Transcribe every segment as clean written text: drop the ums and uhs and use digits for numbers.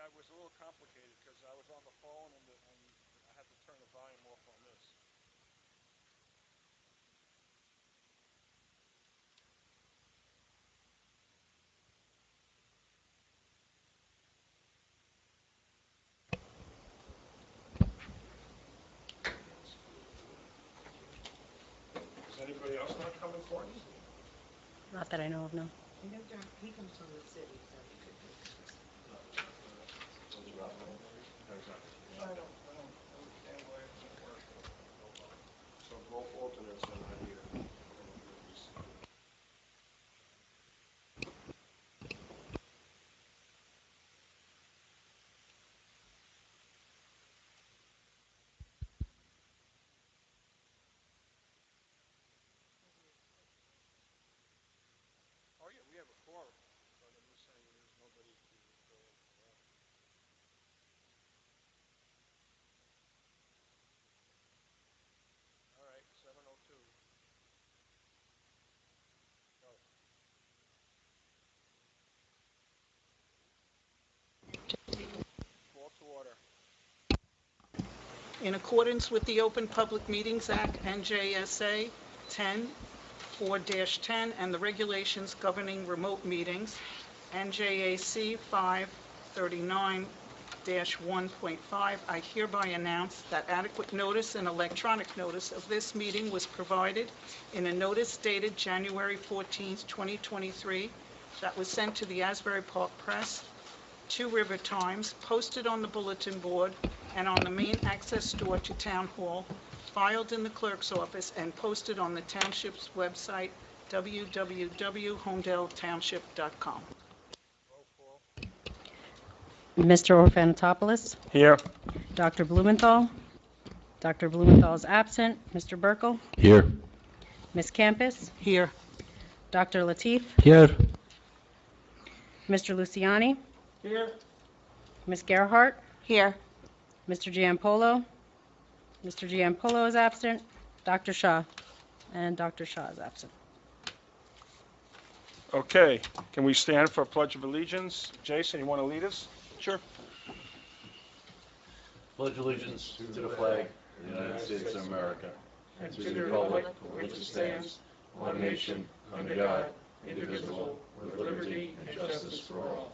it was a little complicated because I was on the phone and I had to turn the volume off on this. Is anybody else not coming for you? Not that I know of, no. I know John, he comes from the city, so he could do it. I don't understand why it doesn't work. So both alternates are not here. Oh yeah, we have a quorum, but I'm just saying there's nobody to go over that. All right, 7:02. Go. Call to order. In accordance with the Open Public Meetings Act, NJSA 10-4-10, and the regulations governing remote meetings, NJAC 539-1.5, I hereby announce that adequate notice and electronic notice of this meeting was provided in a notice dated January 14th, 2023, that was sent to the Asbury Park Press, 2 River Times, posted on the bulletin board, and on the main access door to Town Hall, filed in the clerk's office, and posted on the township's website, www.holmdeltownship.com. Roll call. Mr. Orphanatopoulos, Here. Dr. Blumenthal. Dr. Blumenthal is absent. Mr. Burkle, Here. Ms. Campus, Here. Dr. Latif, Here. Mr. Luciani, Here. Ms. Gerhart, Here. Mr. Giampolo. Mr. Giampolo is absent. Dr. Shaw, and Dr. Shaw is absent. Okay, can we stand for a Pledge of Allegiance? Jason, you want to lead us? Sure. Pledge allegiance to the flag of the United States of America and to the republic for which it stands, one nation, under God, indivisible, with liberty and justice for all.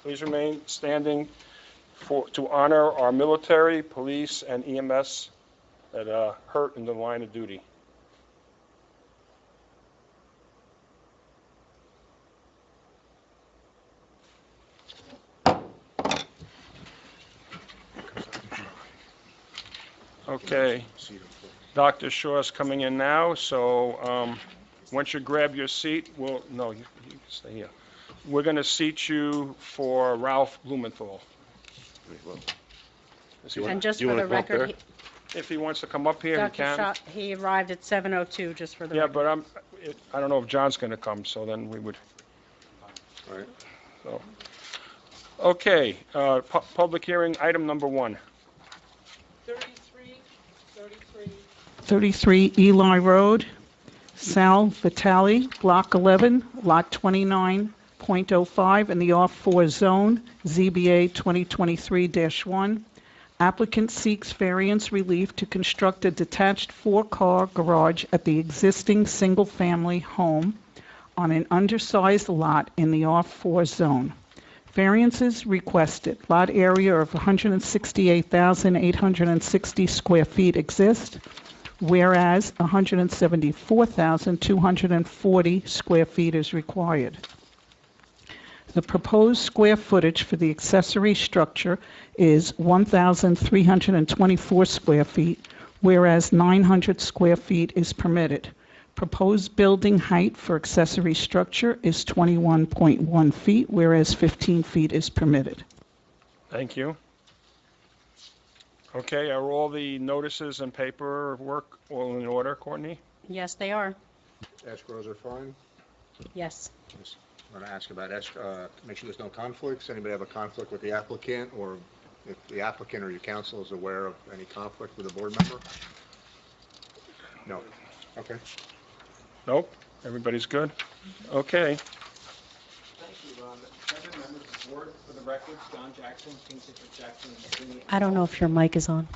Please remain standing to honor our military, police, and EMS that hurt in the line of duty. Okay, Dr. Shaw's coming in now, so once you grab your seat, you can stay here. We're going to seat you for Ralph Blumenthal. And just for the record, If he wants to come up here, he Dr. can. Shaw, he arrived at 7:02, just for the Yeah, record. but I don't know if John's going to come, so then we would. All right. So, okay, public hearing, item number 1. 33 Eli Road, Sal Vitale, Block 11, Lot 29.05, in the R4 zone, ZBA 2023-1. Applicant seeks variance relief to construct a detached 4-car garage at the existing single-family home on an undersized lot in the R4 zone. Variances requested. Lot area of 168,860 square feet exist, whereas 174,240 square feet is required. The proposed square footage for the accessory structure is 1,324 square feet, whereas 900 square feet is permitted. Proposed building height for accessory structure is 21.1 feet, whereas 15 feet is permitted. Thank you. Okay, are all the notices and paperwork all in order, Courtney? Yes, they are. Escrows are fine. Yes. Just want to ask about make sure there's no conflicts. Anybody have a conflict with the applicant, or if the applicant or your counsel is aware of any conflict with a board member? No. Okay. Nope, everybody's good? Okay. Thank you, Ron. members of the board, for the record, John Jackson, King Citrus Jackson. I don't know if your mic is on.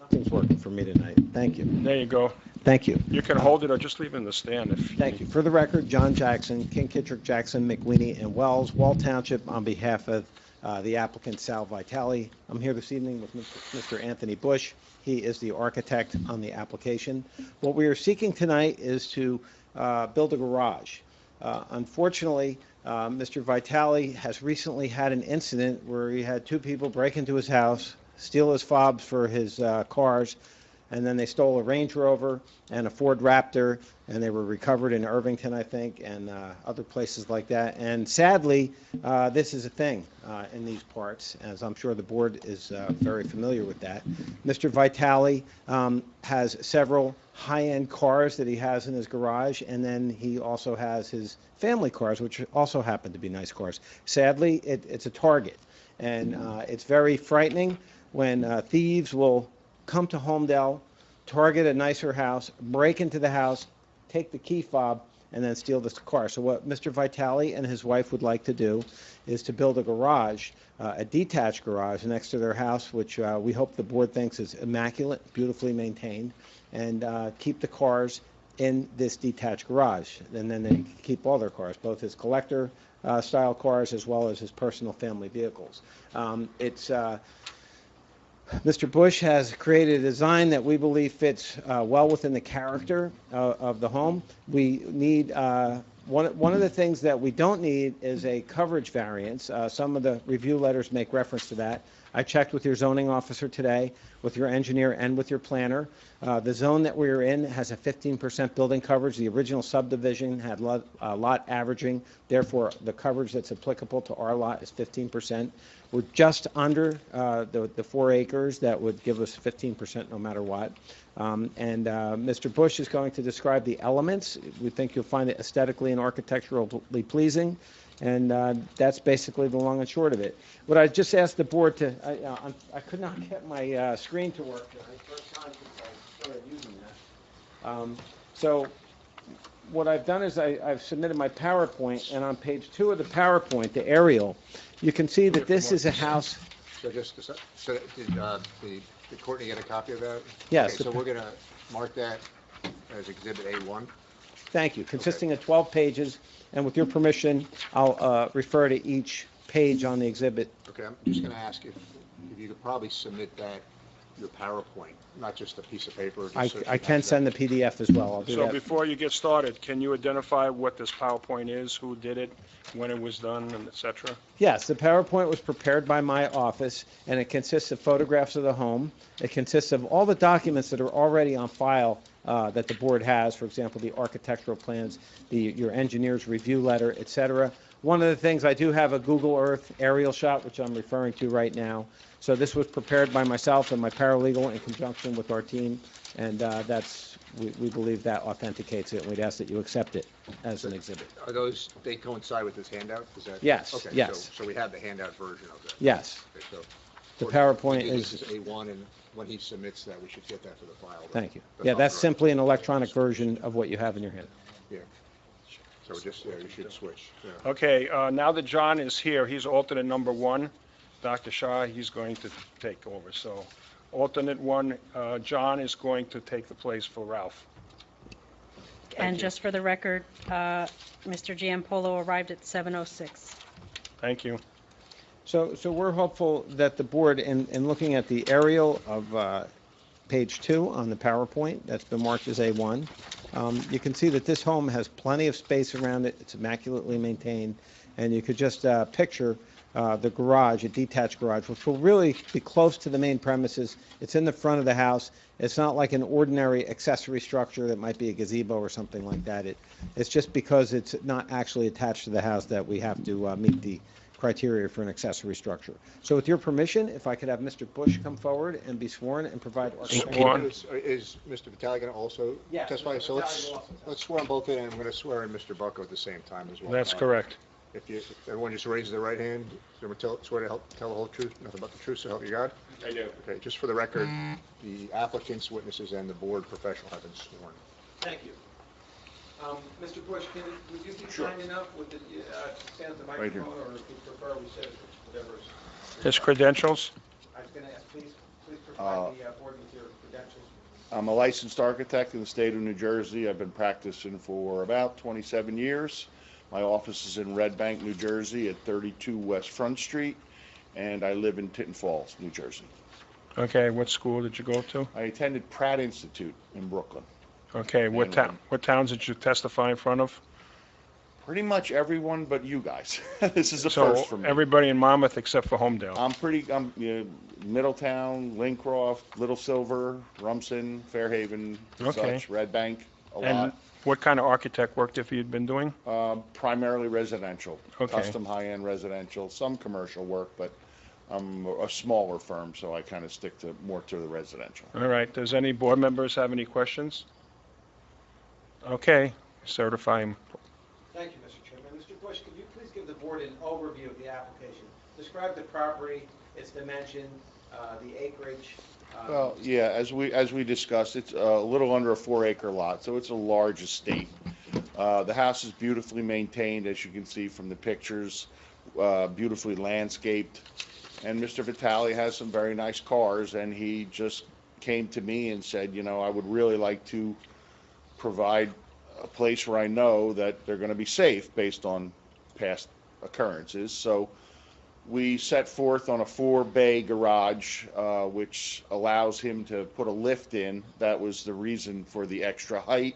Nothing's working for me tonight. Thank you. There you go. Thank you. You can hold it or just leave it in the stand if you Thank you. For the record, John Jackson, King Citrus Jackson, McWinney, and Wells, Wall Township, on behalf of the applicant Sal Vitale. I'm here this evening with Mr. Anthony Bush. He is the architect on the application. What we are seeking tonight is to build a garage. Unfortunately, Mr. Vitale has recently had an incident where he had two people break into his house, steal his fobs for his cars, and then they stole a Range Rover and a Ford Raptor, and they were recovered in Irvington, I think, and other places like that. And sadly, this is a thing in these parts, as I'm sure the board is very familiar with that. Mr. Vitale has several high-end cars that he has in his garage, and then he also has his family cars, which also happen to be nice cars. Sadly, it's a target, and it's very frightening when thieves will come to Holmdel, target a nicer house, break into the house, take the key fob, and then steal this car. So what Mr. Vitale and his wife would like to do is to build a garage, a detached garage next to their house, which we hope the board thinks is immaculate, beautifully maintained, and keep the cars in this detached garage. And then they keep all their cars, both his collector style cars as well as his personal family vehicles. Mr. Bush has created a design that we believe fits well within the character of the home. We need, one of the things that we don't need is a coverage variance. Some of the review letters make reference to that. I checked with your zoning officer today, with your engineer, and with your planner. The zone that we're in has a 15% building coverage. The original subdivision had lot averaging. Therefore, the coverage that's applicable to our lot is 15%. We're just under the 4 acres that would give us 15% no matter what. Mr. Bush is going to describe the elements. We think you'll find it aesthetically and architecturally pleasing. And that's basically the long and short of it. What I just asked the board to, I could not get my screen to work tonight, first time since I started using that. So what I've done is I've submitted my PowerPoint, and on page 2 of the PowerPoint, the aerial, you can see that this is a house. So did Courtney get a copy of that? Yes. Okay, so we're going to mark that as Exhibit A1. Thank you. Consisting of 12 pages, and with your permission, I'll refer to each page on the exhibit. Okay, I'm just going to ask if you could probably submit that, your PowerPoint, not just a piece of paper. Just I can send the PDF as well. I'll do So that. before you get started, can you identify what this PowerPoint is, who did it, when it was done, and et cetera? Yes, the PowerPoint was prepared by my office, and it consists of photographs of the home. It consists of all the documents that are already on file that the board has, for example, the architectural plans, your engineer's review letter, et cetera. One of the things, I do have a Google Earth aerial shot, which I'm referring to right now. So this was prepared by myself and my paralegal in conjunction with our team, and we believe that authenticates it, and we'd ask that you accept it as an exhibit. Are those, they coincide with this handout? Is that? Yes, Okay, yes. So we have the handout version of that. Yes, Okay, so the PowerPoint this is, is A1, and when he submits that, we should get that to the file. thank you. That's Yeah, all that's right. simply an electronic version of what you have in your hand. Yeah. So just, yeah, you should switch. Yeah. Okay, now that John is here, he's alternate number 1. Dr. Shah, he's going to take over. So alternate 1, John is going to take the place for Ralph. And just for the record, Mr. Giampolo arrived at 7:06. Thank you. So we're hopeful that the board, in looking at the aerial of page 2 on the PowerPoint, that's been marked as A1, you can see that this home has plenty of space around it. It's immaculately maintained, and you could just picture the garage, a detached garage, which will really be close to the main premises. It's in the front of the house. It's not like an ordinary accessory structure that might be a gazebo or something like that. It's just because it's not actually attached to the house that we have to meet the criteria for an accessory structure. So with your permission, if I could have Mr. Bush come forward and be sworn and provide Sworn. Is Mr. Vitale going to also Yes, testify? So Mr. Vitale will also let's swear them both in, and I'm going to swear in Mr. Bucko at the same time as well. That's correct. If everyone just raises their right hand, swear to tell the whole truth, nothing but the truth, so help you God? I do. Okay, just for the record, the applicants, witnesses, and the board professional have been sworn. Thank you. Mr. Bush, would you be Sure. kind enough with the, stand at the Right here. microphone, or if you prefer, we sit, whatever's. His credentials? I was gonna ask, please provide the board with your credentials. I'm a licensed architect in the state of New Jersey. I've been practicing for about 27 years. My office is in Red Bank, New Jersey at 32 West Front Street, and I live in Tinton Falls, New Jersey. Okay, what school did you go to? I attended Pratt Institute in Brooklyn. Okay, what towns did you testify in front of? Pretty much everyone but you guys. This is a So first for me. everybody in Monmouth except for Holmdel. I'm Middletown, Lincroft, Little Silver, Rumson, Fairhaven, Okay. such, Red Bank, a And lot. what kind of architect work have you been doing? Primarily residential, Okay. custom high-end residential, some commercial work, but I'm a smaller firm, so I kind of stick to more to the residential. All right, does any board members have any questions? Okay, certify him. Thank you, Mr. Chairman. Mr. Bush, could you please give the board an overview of the application? Describe the property, its dimension, the acreage. Well, yeah, as we discussed, it's a little under a 4-acre lot, so it's a large estate. The house is beautifully maintained, as you can see from the pictures, beautifully landscaped. And Mr. Vitale has some very nice cars, and he just came to me and said, you know, I would really like to provide a place where I know that they're going to be safe based on past occurrences. So we set forth on a 4-bay garage, which allows him to put a lift in. That was the reason for the extra height.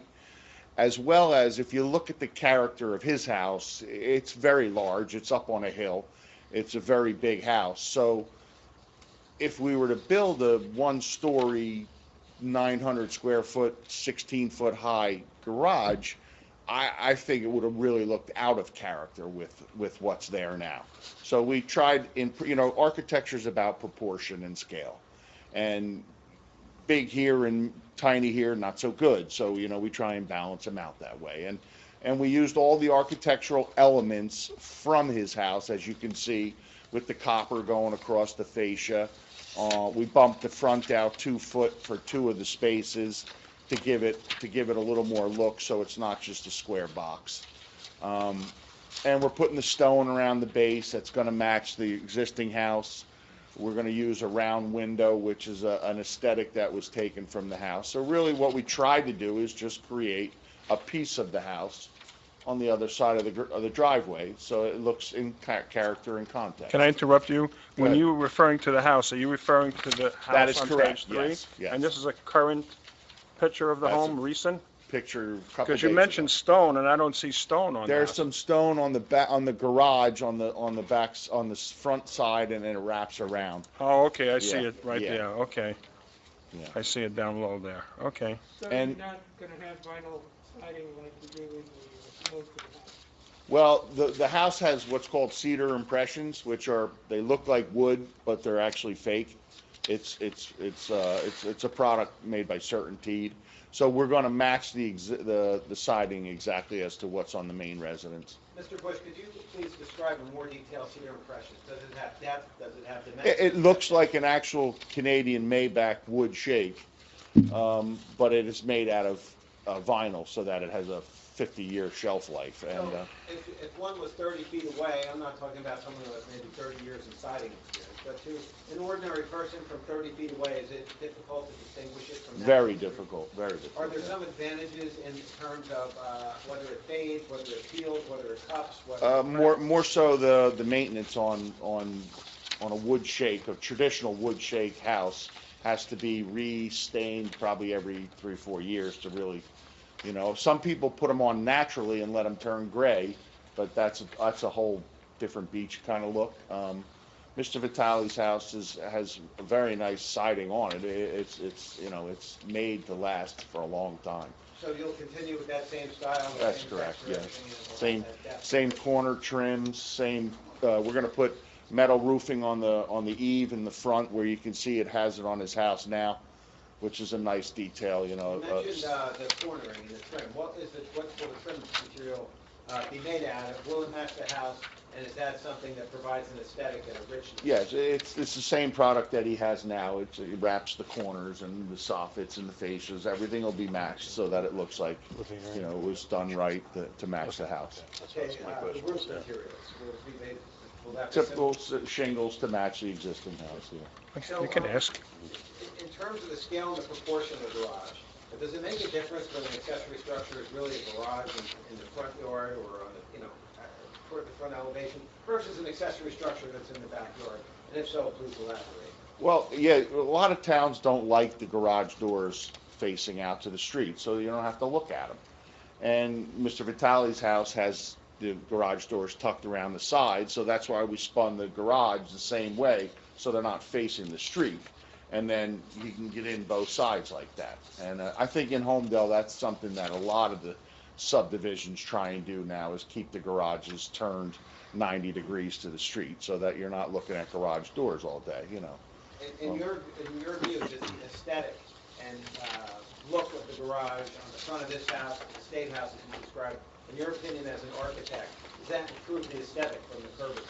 As well as, if you look at the character of his house, it's very large. It's up on a hill. It's a very big house. So if we were to build a 1-story, 900 square foot, 16-foot high garage, I think it would have really looked out of character with what's there now. So we tried, architecture is about proportion and scale. And big here and tiny here, not so good. So, we try and balance them out that way. And we used all the architectural elements from his house, as you can see, with the copper going across the fascia. We bumped the front out 2 foot for 2 of the spaces to give it a little more look, so it's not just a square box. And we're putting the stone around the base that's going to match the existing house. We're going to use a round window, which is an aesthetic that was taken from the house. So really what we tried to do is just create a piece of the house on the other side of the driveway, so it looks in character and context. Can I interrupt you? Go When ahead. you were referring to the house, are you referring to the That house is on correct, page 3? yes, yes. And this is a current picture of the That's home, recent? Picture a couple Because you days mentioned ago. stone, and I don't see stone on There's that. some stone on the back, on the garage, on the back, on the front side, and then it wraps around. Oh, okay, I see Yeah, it right yeah. there, okay. Yeah. I see it down low there, okay. So And- you're not gonna have vinyl siding like you do in the most of the house? Well, the house has what's called cedar impressions, which they look like wood, but they're actually fake. It's a product made by Certainteed. So we're going to match the siding exactly as to what's on the main residence. Mr. Bush, could you please describe in more detail cedar impressions? Does it have depth? Does it have dimension? It looks like an actual Canadian Maybach wood shake, but it is made out of vinyl so that it has a 50-year shelf life. And So if one was 30 feet away, I'm not talking about someone who has maybe 30 years of siding experience, but to an ordinary person from 30 feet away, is it difficult to distinguish it from that? very difficult, very difficult. Are there some advantages in terms of whether it fades, whether it peels, whether it cups, whether it More so the maintenance on a wood shake, a traditional wood shake house has to be re-stained probably every 3-4 years to really, some people put them on naturally and let them turn gray, but that's a whole different beach kind of look. Mr. Vitale's house has a very nice siding on it. It's made to last for a long time. So you'll continue with that same style? the That's same correct, texture, yes. everything, and all that depth? Same corner trims, we're gonna put metal roofing on the eave in the front where you can see it has it on his house now, which is a nice detail, You mentioned the cornering and the trim. What will the trim material be made out of? Will it match the house? And is that something that provides an aesthetic and a richness? Yes, it's the same product that he has now. It wraps the corners and the soffits and the fascias. Everything will be matched so that it looks like, you know, it was done right to match the house. Okay, the roof materials, will it be made, will that be Typical shingles to match the existing house, yeah. So, You can ask. In terms of the scale and the proportion of the garage, does it make a difference whether an accessory structure is really a garage in the front yard or on the, you know, toward the front elevation versus an accessory structure that's in the backyard? And if so, please elaborate. Well, yeah, a lot of towns don't like the garage doors facing out to the street, so you don't have to look at them. And Mr. Vitale's house has the garage doors tucked around the side, so that's why we spun the garage the same way, so they're not facing the street. And then you can get in both sides like that. And I think in Holmdel, that's something that a lot of the subdivisions try and do now, is keep the garages turned 90 degrees to the street, so that you're not looking at garage doors all day, you know. In your view, does the aesthetic and look of the garage on the front of this house, the state house as you described, in your opinion as an architect, does that improve the aesthetic from the curvature?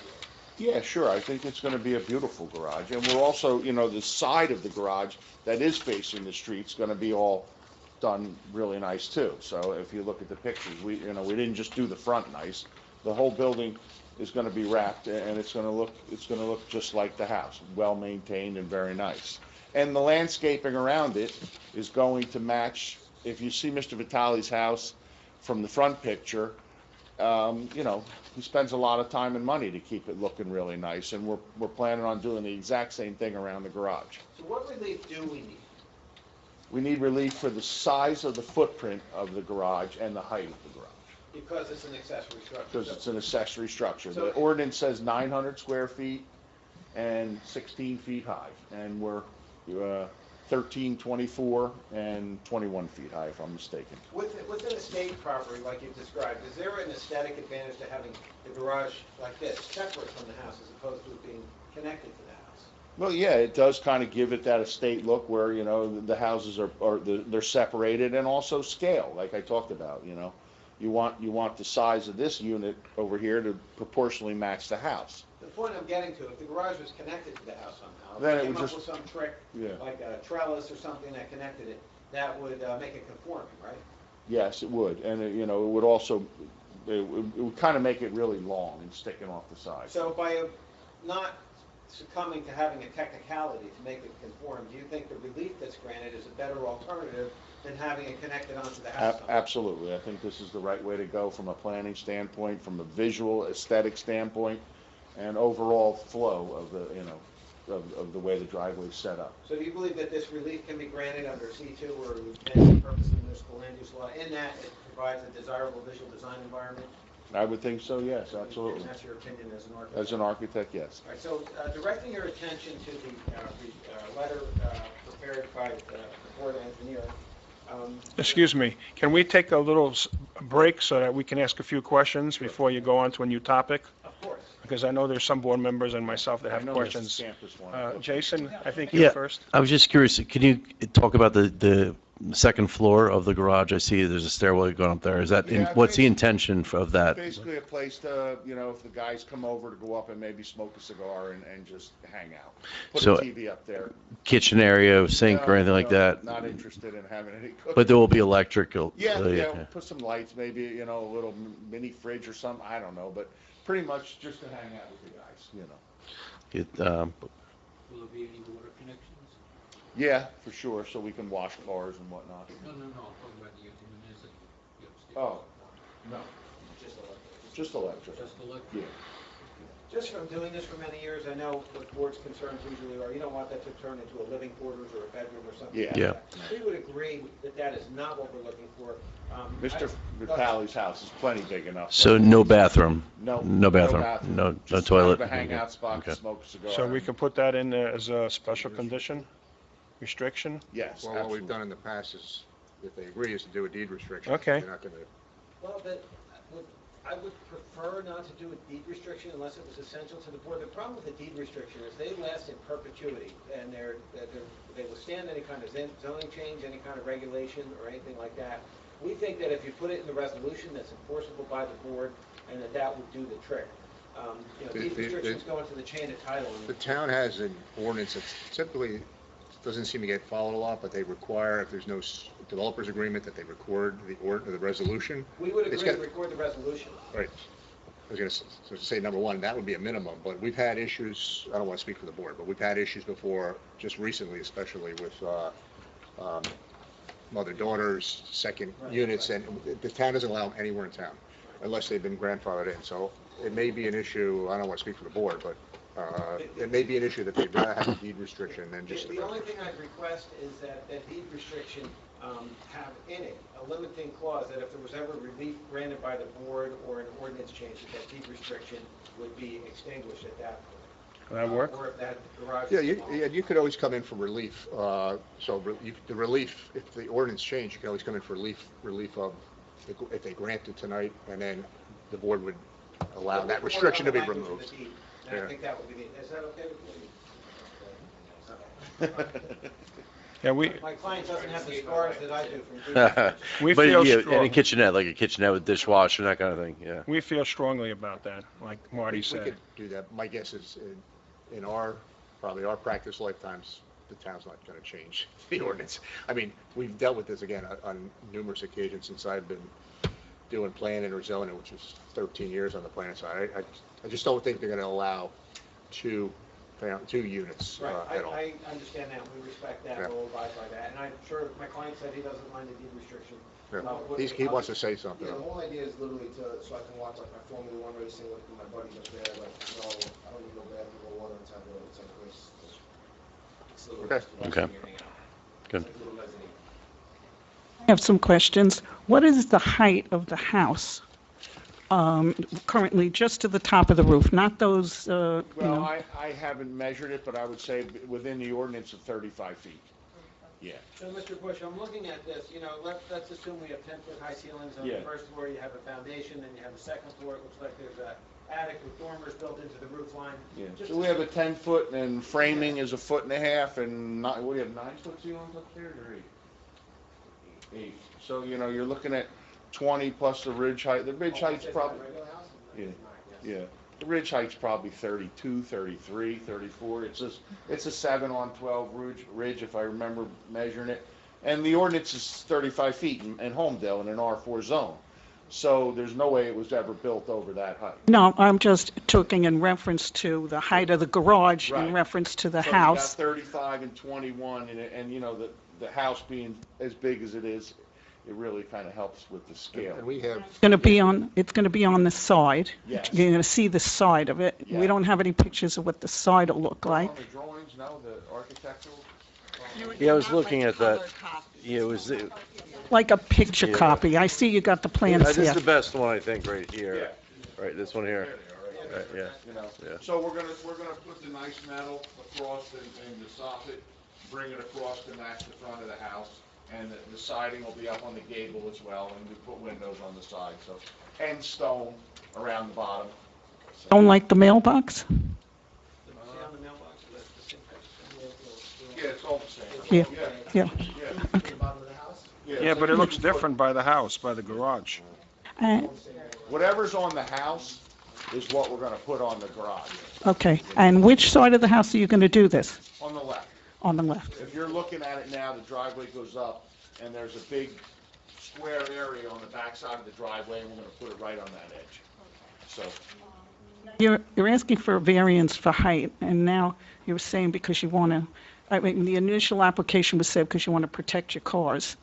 Yeah, sure. I think it's going to be a beautiful garage. And we're also, you know, the side of the garage that is facing the street's going to be all done really nice too. So if you look at the pictures, we didn't just do the front nice. The whole building is going to be wrapped, and it's going to look just like the house, well maintained and very nice. And the landscaping around it is going to match. If you see Mr. Vitale's house from the front picture, you know, he spends a lot of time and money to keep it looking really nice, and we're planning on doing the exact same thing around the garage. So what relief do we need? We need relief for the size of the footprint of the garage and the height of the garage, Because it's an accessory structure. because it's an accessory structure. So- The ordinance says 900 square feet and 16 feet high, and we're 13, 24, and 21 feet high, if I'm mistaken. Within a state property like you've described, is there an aesthetic advantage to having the garage like this, separate from the house, as opposed to it being connected to the house? Well, yeah, it does kind of give it that estate look where, you know, the houses they're separated, and also scale, like I talked about, you know. You want the size of this unit over here to proportionally match the house. The point I'm getting to, if the garage was connected to the house somehow, Then if it you would came up just- with some trick, Yeah. like a trellis or something that connected it, that would make it conforming, right? Yes, it would, and you know, it would also, it would kind of make it really long and sticking off the side. So by not succumbing to having a technicality to make it conform, do you think the relief that's granted is a better alternative than having it connected onto the house somehow? Absolutely, I think this is the right way to go from a planning standpoint, from a visual aesthetic standpoint, and overall flow of the, you know, of the way the driveway's set up. So do you believe that this relief can be granted under C2 or the purpose of the municipal land use law, in that it provides a desirable visual design environment? I would think so, yes, absolutely. And that's your opinion as an architect? As an architect, yes. All right, so directing your attention to the letter prepared by the board engineer. Excuse me, can we take a little break so that we can ask a few questions before you go on to a new topic? Of course. Because I know there's some board members and myself that I have know Mrs. questions. Campus wanted- Jason, I think you Yeah, first. I was just curious, can you talk about the second floor of the garage? I see there's a stairway going up there. Is that, Yeah, what's the basically- intention of that? Basically a place to, you know, if the guys come over, to go up and maybe smoke a cigar and just hang out. Put a So- TV up there. Kitchen area, sink or No, anything like no, that? Not interested in having any cooking. But there will be electrical? Yeah, we'll put some lights, maybe, you know, a little mini fridge or something, I don't know, but pretty much just to hang out with the guys, you know. Will there be any water connections? Yeah, for sure, so we can wash cars and whatnot. No, I'm talking about the municipal. Oh, no, just electric. Just electric? Yeah. Just from doing this for many years, I know what board's concerns usually are, you don't want that to turn into a living quarters or a bedroom or something like Yeah. that. We would agree that that is not what we're looking for. Mr. Vitale's house is plenty big enough. So no bathroom? No. No bathroom? No Just toilet? kind of a hangout spot to Okay. smoke a cigar. So we can put that in there as a special condition, restriction? Yes, Well, what we've absolutely. done in the past is, if they agree, is to do a deed restriction. Okay. You're not gonna, Well, I would prefer not to do a deed restriction unless it was essential to the board. The problem with the deed restriction is they last in perpetuity, and they withstand any kind of zoning change, any kind of regulation, or anything like that. We think that if you put it in the resolution, that's enforceable by the board, and that would do the trick. The- Deed the- restrictions go into the chain of title. The town has an ordinance that typically doesn't seem to get followed a lot, but they require, if there's no developer's agreement, that they record the resolution. We would It's agree to got- record the resolution. Right. I was going to say, number one, that would be a minimum, but we've had issues, I don't want to speak for the board, but we've had issues before, just recently, especially with mother-daughters, second units, and the town doesn't allow them anywhere in town unless they've been grandfathered in. So it may be an issue, I don't want to speak for the board, but it may be an issue that they'd rather have a deed restriction than just. The only thing I'd request is that deed restriction have in it a limiting clause that if there was ever relief granted by the board or an ordinance change, that deed restriction would be extinguished at that point. Can that work? Or if that garage. Yeah, you could always come in for relief. The relief, if the ordinance changed, you can always come in for relief of, if they grant it tonight, and then the board would allow that restriction to be removed. And I think that would be, is that okay with you? Yeah, we My client doesn't have the scars that I do from deed restrictions. we But feel yeah, strong. and a kitchenette, like a kitchenette with dishwasher, that kind of thing, yeah. We feel strongly about that, like Marty We said. could do that. My guess is in probably our practice lifetimes, the town's not going to change the ordinance. I mean, we've dealt with this again on numerous occasions since I've been doing planning or zoning, which is 13 years on the planning side. I just don't think they're going to allow two units Right, at all. I understand that, we respect that, Yeah. we'll abide by that, and I'm sure my client said he doesn't mind the deed restriction. Yeah. He wants to say something. Yeah, the whole idea is literally so I can watch like my Formula One racing with my buddies up there, like, I don't need no bathroom or water inside the, it's like this. It's a little- Okay. Okay. Good. It's like a little mezzanine. I have some questions. What is the height of the house currently, just to the top of the roof, not those, Well, I haven't measured it, but I would say within the ordinance of 35 feet. Yeah. So, Mr. Bush, I'm looking at this, let's assume we have 10-foot high ceilings on the Yeah. first floor, you have a foundation, then you have a second floor, it looks like there's a attic with dormers built into the roof line. Yeah. Just So we have a 10-foot, and framing is 1.5 feet, and what do you have, 9-foot ceilings upstairs, or 8? 8. So, you're looking at 20 plus the ridge height. The ridge height's probably, yeah. The ridge height's probably 32, 33, 34. It's a 7-on-12 ridge, if I remember measuring it. And the ordinance is 35 feet in Holmdel in an R4 zone. So there's no way it was ever built over that height. no, I'm just talking in reference to the height of the garage, Right. in reference to the So house. you got 35 and 21, and the house being as big as it is, it really kind of helps with the scale. And we have, It's going to be on the side. Yes. You're going to see the side of it. Yeah. We don't have any pictures of what the side will look like. On the drawings, no, the architectural? Yeah, I was looking at that. Yeah, it was, Like a picture Yeah. copy. I see you got the plans this here. is the best one, I think, right here. Right, this one here. Right, yeah. Yeah. So we're gonna put the nice metal across and the soffit, bring it across to match the front of the house, and the siding will be up on the gable as well, and we put windows on the side, so, and stone around the bottom. So- Don't like the mailbox? See on the mailbox, that's the same picture. Yeah, it's all the same. Yeah. Yeah. Yeah. The bottom of the house? Yeah, but it looks different by the house, by the garage. Whatever's on the house is what we're gonna put on the garage, Okay, and which side of the house are you going to do this? on the left. On the left? If you're looking at it now, the driveway goes up, and there's a big square area on the back side of the driveway, and we're gonna put it right on that edge. So, You're asking for a variance for height, and now you're saying because you want to, I mean, the initial application was said because you want to protect your cars,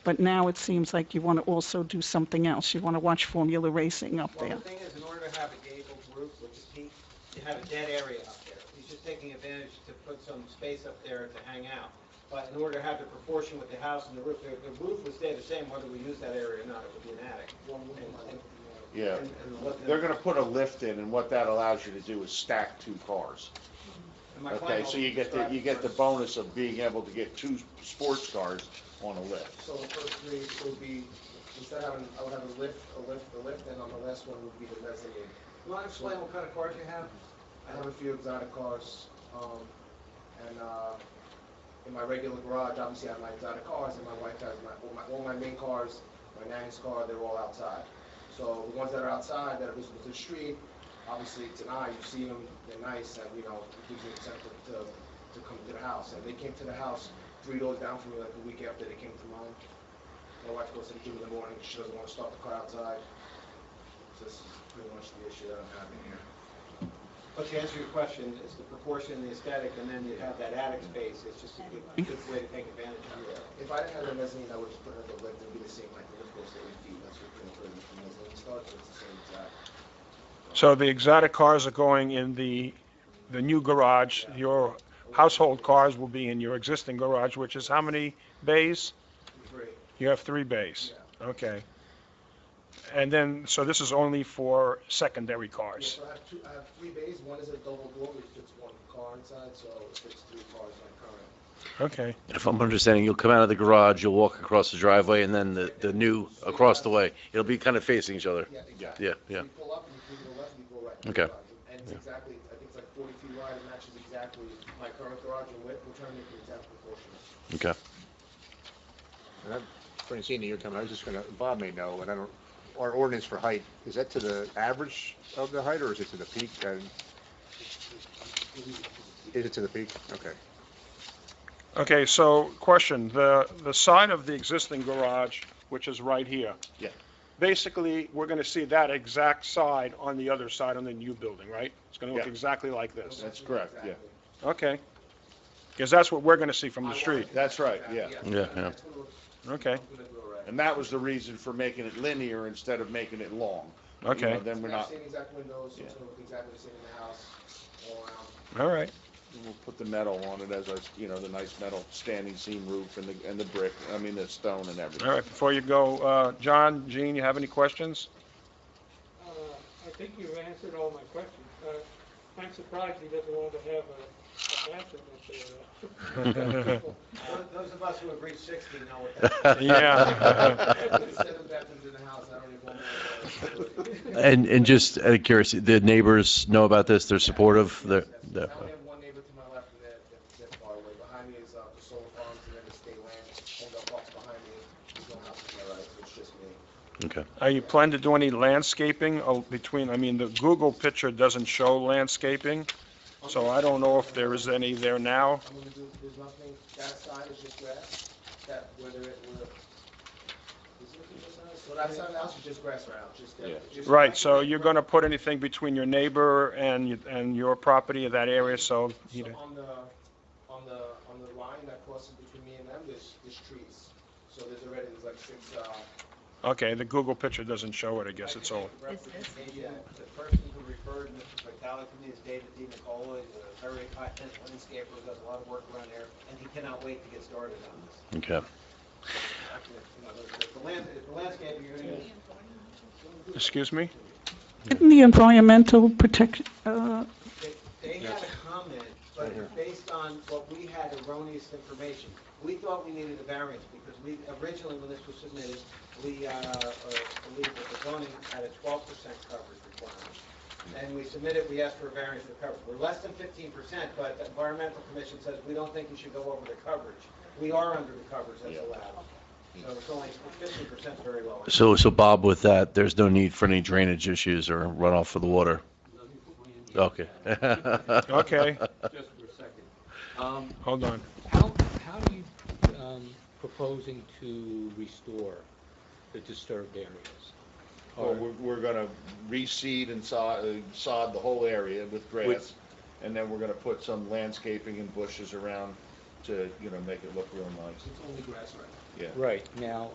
but now it seems like you want to also do something else. You want to watch Formula Racing up Well, there. the thing is, in order to have a gabled roof with a peak, you have a dead area up there. He's just taking advantage to put some space up there to hang out. But in order to have the proportion with the house and the roof would stay the same whether we use that area or not, it would be an attic. yeah, And what the- they're gonna put a lift in, and what that allows you to do is stack 2 cars. and my client Okay, so also you get described the first. bonus of being able to get 2 sports cars on a lift. So the first 3 would be, instead of having, I would have a lift, and on the last one would be the mezzanine. You want to explain what kind of cars you have? I have a few exotic cars, and in my regular garage, obviously I have my exotic cars, and my wife has all my main cars, my nanny's car, they're all outside. So the ones that are outside, that are visible to the street, obviously tonight, you see them, they're nice, and, you know, it gives you incentive to come to the house. And they came to the house 3 doors down from me like a week after they came to mine. My wife goes to the gym in the morning, she doesn't want to start the car outside. So this is pretty much the issue that I'm having here. But to answer your question, it's the proportion, the aesthetic, and then you have that attic space. It's just a good way to take advantage of it. If I didn't have the mezzanine, I would just put it at the lift, it'd be the same height, the lift goes to 8 feet, that's what the mezzanine starts, so it's the same exact. So the exotic cars are going in the new garage. Your household cars will be in your existing garage, which is how many bays? 3. You have 3 bays. Okay. And then, so this is only for secondary Yeah, cars. so I have 3 bays, one is a double door, which fits 1 car inside, so it fits 3 cars like current. Okay. If I'm understanding, you'll come out of the garage, you'll walk across the driveway, and then the new across the way. It'll be kind of facing each other. Yeah, exactly. Yeah, So yeah. you pull up and you go left and you go right. Okay. And it's exactly, I think it's like 40 feet wide, and matches exactly my current garage in width, we're trying to make it exact proportions. Okay. Francine, you're coming, I was just gonna, Bob may know, and I don't, our ordinance for height, is that to the average of the height, or is it to the peak? Is it to the peak? Okay. Okay, so question, the side of the existing garage, which is right here. Yeah. Basically, we're going to see that exact side on the other side on the new building, right? It's going to look Yeah. exactly like this. That's correct, yeah. Okay. Because that's what we're going to see from the street. That's right, yeah. Yeah, yeah. Okay, And that was the reason for making it linear instead of making it long. You okay, know, Then we're not, Same exact windows, so it's gonna look exactly the same in the house, all around. all right. we'll put the metal on it as a, you know, the nice metal standing seam roof and the brick, I mean, the stone and everything. All right, before you go, John, Gene, you have any questions? I think you've answered all my questions. I'm surprised he doesn't want to have a bathroom up there. Those of us who have reached 60 know what that Yeah. 7 bedrooms in the house, I don't even want to. And just out of curiosity, the neighbors know about this? They're supportive? I only have one neighbor to my left, and they're far away. Behind me is the solar farms, and then the state land. Holmdel Park's behind me. There's no house to my right, so it's just me. Okay. Are you planning to do any landscaping between, I mean, the Google picture doesn't show landscaping, so I don't know if there is any there now. I'm gonna do, there's nothing, that side is just grass, that, whether it were, is it this side? So that side of the house is just grass around, just, Yeah. just. Right, so you're going to put anything between your neighbor and your property in that area, so, you So know, on the line that crosses between me and them, there's trees. So there's like 6, okay, the Google picture doesn't show it, I guess it's all. Maybe the person who referred Mr. Vitale to me is David D. Nicola. He's a very competent landscaper who does a lot of work around there, and he cannot wait to get started on this. Okay. You know, the landscaping, you're going to Excuse me? The environmental protection, They had a comment, but based on what we had erroneous information. We thought we needed a variance because we, originally when this was submitted, we believed that the zoning had a 12% coverage requirement. And we submitted, we asked for a variance for coverage. We're less than 15%, but the environmental commission says we don't think you should go over the coverage. We are under the coverage that's allowed. So it's only 15% is very low. So Bob, with that, there's no need for any drainage issues or runoff for the water? Okay. Okay, Just for a second. hold on. How are you proposing to restore the disturbed areas? Well, we're gonna reseed and sod the whole area with grass, and then we're gonna put some landscaping and bushes around to, you know, make it look real nice. it's only grass right now. Yeah. Right, now,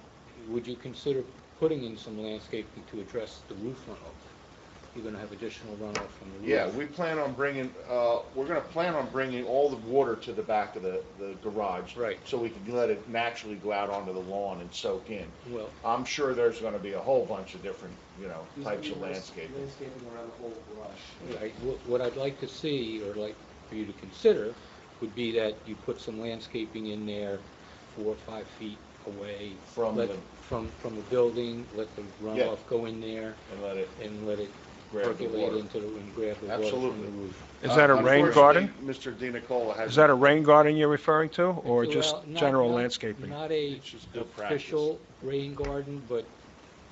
would you consider putting in some landscaping to address the roof runoff? You're gonna have additional runoff from the roof? Yeah, we plan on bringing, we're gonna plan on bringing all the water to the back of the garage. Right. So we can let it naturally go out onto the lawn and soak in. Well, I'm sure there's gonna be a whole bunch of different, you know, There's types gonna of be landscaping. Landscaping around the whole garage. right, what I'd like to see, or like for you to consider, would be that you put some landscaping in there 4 or 5 feet away. From let- the- From the building, let the Yeah. runoff go in there And let it and grab the percolate water. into and grab the water from Absolutely. the roof. Is that a rain garden? Unfortunately, Mr. DiNicola has. Is that a rain garden you're referring to, or Well, just not- general not- landscaping? Not a It's just good practice. official rain garden, but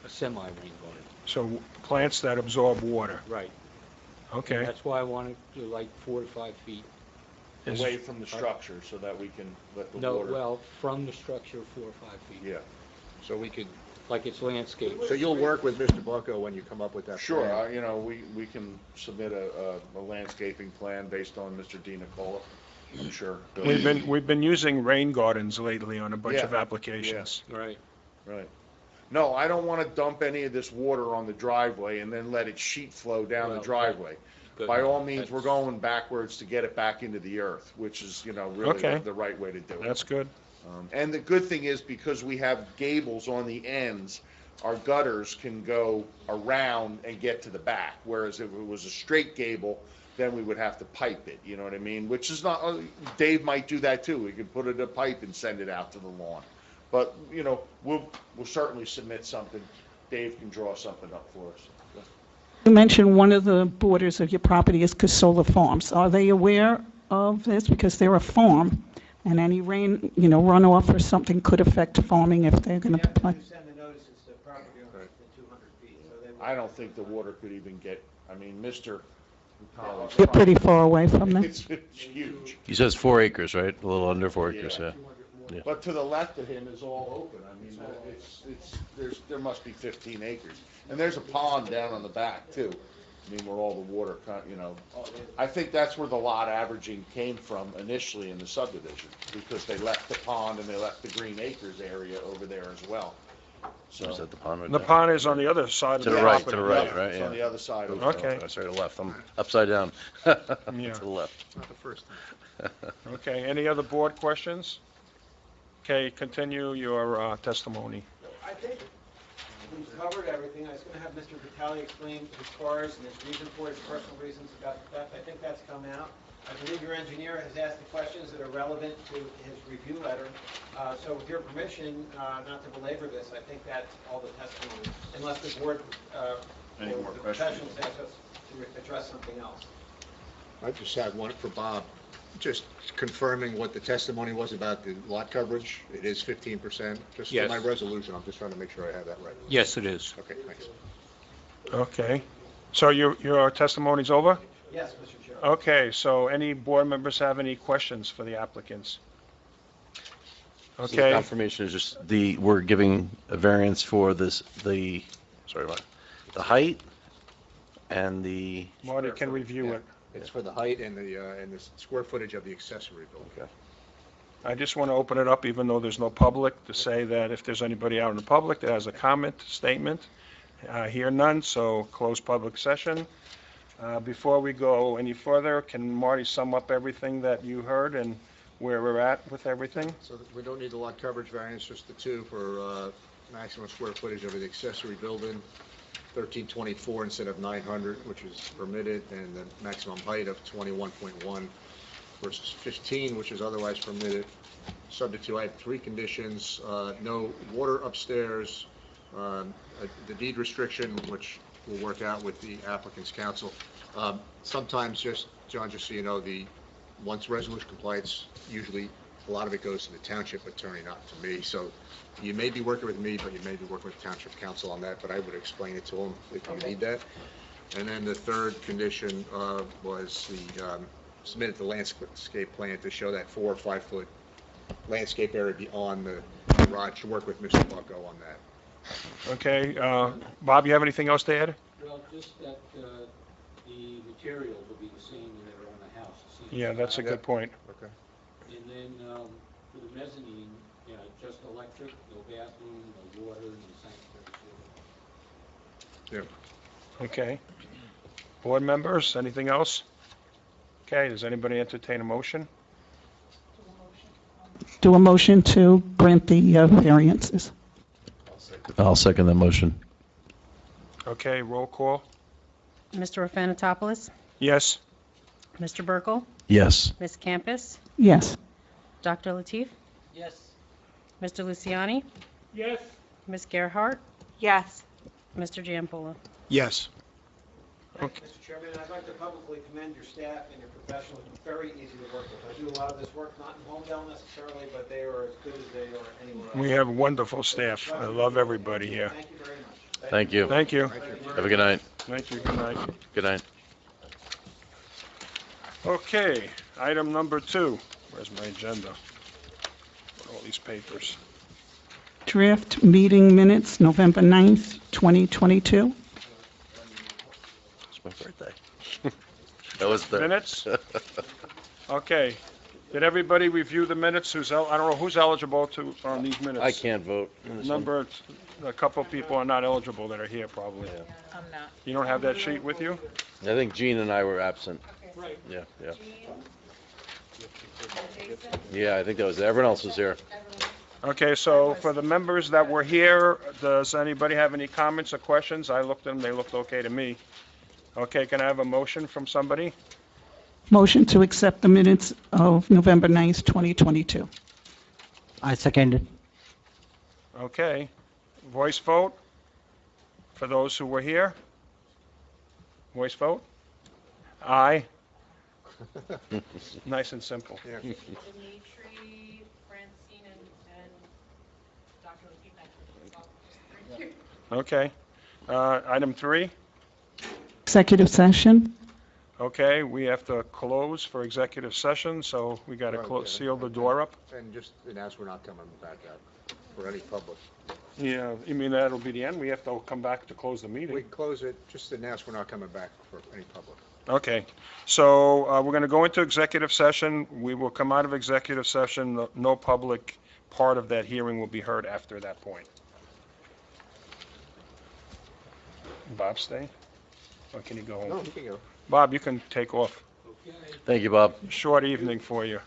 a semi-rain garden. So plants that absorb water. Right. Okay. That's why I wanted to like 4 to 5 feet. Is- Away from the structure so that we can let the No, water. well, from the structure, 4 or 5 feet. Yeah, So we could, Like it's landscaped. so you'll work with Mr. Bucko when you come up with that sure, plan? you know, we can submit a landscaping plan based on Mr. Di Nicola, I'm sure. We've been using rain gardens lately on a bunch Yeah, of applications. Right. Right. No, I don't want to dump any of this water on the driveway and then let it sheet flow down the Well, driveway. Good. By all means, we're That's- going backwards to get it back into the earth, which is, you know, really Okay. the right way to do it. That's good. And the good thing is, because we have gables on the ends, our gutters can go around and get to the back, whereas if it was a straight gable, then we would have to pipe it, you know what I mean? Which is not, Dave might do that too, we could put it in a pipe and send it out to the lawn. But, you know, we'll certainly submit something, Dave can draw something up for us. You mentioned one of the borders of your property is Casola Farms. Are they aware of this? Because they're a farm, and any rain, runoff or something could affect farming if they're going to plant. You send the notices to property owners within 200 feet, so they will. I don't think the water could even get, I mean, Mr. Collins. You're pretty far away from them. It's huge. He says 4 acres, right? A little under 4 acres, yeah. But to the left of him is all open. I mean, there must be 15 acres. And there's a pond down on the back too. I mean, where all the water, I think that's where the lot averaging came from initially in the subdivision, because they left the pond and they left the green acres area over there as well. So. Is that the pond right The there? pond is on the other side of To the the right, property. to the right, Yeah, right, it's yeah. on the other side of the Okay. Oh, sorry, the left. I'm upside down. Yeah. To the left. Not the first time. Okay, any other board questions? Okay, continue your testimony. I think we've covered everything. I was gonna have Mr. Vitale explain his cars and his reason for it, his personal reasons about the theft. I think that's come out. I believe your engineer has asked the questions that are relevant to his review letter. So with your permission, not to belabor this, I think that's all the testimony, unless the board, Any or more the questions? professionals ask us to address something else. I just had one for Bob, just confirming what the testimony was about the lot coverage. It is 15%, just for Yes. my resolution, I'm just trying to make sure I have that right. Yes, it is. Okay, thanks. Okay, so your testimony's over? Yes, Mr. Chair. Okay, so any board members have any questions for the applicants? So the Okay, confirmation is just we're giving a variance for the height and the, Marty can review it. It's for the height and the square footage of the accessory building. I just want to open it up, even though there's no public, to say that if there's anybody out in the public that has a comment, statement, hear none, so close public session. Before we go any further, can Marty sum up everything that you heard and where we're at with everything? So we don't need the lot coverage variance, just the two for maximum square footage of the accessory building, 1324 instead of 900, which is permitted, and the maximum height of 21.1 versus 15, which is otherwise permitted. Subject to, I have 3 conditions: no water upstairs, the deed restriction, which will work out with the applicant's counsel. Sometimes, John, just so you know, once resolution compliance, usually a lot of it goes to the township attorney, not to me. So you may be working with me, but you may be working with township counsel on that, but I would explain it to them if you need that. And then the third condition was submitted the landscape plan to show that 4 or 5 foot landscape area beyond the garage, to work with Mr. Bucko on that. Okay, Bob, you have anything else to add? Well, just that the materials will be the same that are on the house. the same Yeah, that's a style. good point. Okay. And then for the mezzanine, just electric, no bathroom, no water, no sanitary sewer. Yeah. Okay. Board members, anything else? Okay, does anybody entertain a motion? Do a motion to grant the variances. I'll second the motion. Okay, roll call. Mr. Rafanatopoulos, Yes? Mr. Burkle, Yes. Ms. Campus, Yes. Dr. Latif, Yes. Mr. Luciani, Yes, Ms. Gerhart, Yes. Mr. Giampolo. Yes. Thank you, Mr. Chairman. I'd like to publicly commend your staff and your professionals. It's very easy to work with. I do a lot of this work, not in Holmdel necessarily, but they are as good as they are anywhere else. We have wonderful staff. I love everybody here. Thank you very much. Thank you. Thank you. Have a good night. Thank you, good night. Good night. Okay, item number 2. Where's my agenda? All these papers. Draft meeting minutes, November 9th, 2022. It's my birthday. That was the. Minutes? Okay. Did everybody review the minutes? I don't know who's eligible to, on these minutes? I can't vote. in this one. A couple of people are not eligible that are here probably. I'm not. You don't have that sheet with you? I think Gene and I were absent. Right. Yeah, yeah. Yeah, I think that was, everyone else was here. Okay, so for the members that were here, does anybody have any comments or questions? I looked at them, they looked okay to me. Okay, can I have a motion from somebody? Motion to accept the minutes of November 9th, 2022. I second. Okay, voice vote for those who were here? Voice vote? Aye. Nice and simple. Yeah. Dimitri, Francine, and Dr. Lupita. Okay. Item 3, Executive session. okay, we have to close for executive session, so we got to Right, yeah. seal the door up. And just announce we're not coming back out for any public. Yeah, you mean that'll be the end? We have to come back to close the We meeting? close it, just announce we're not coming back for any public. Okay, so we're going to go into executive session. We will come out of executive session. No public part of that hearing will be heard after that point. Bob, stay? Or can you go No, home? you can go. Bob, you can take off. Thank you, Bob. Short evening for you.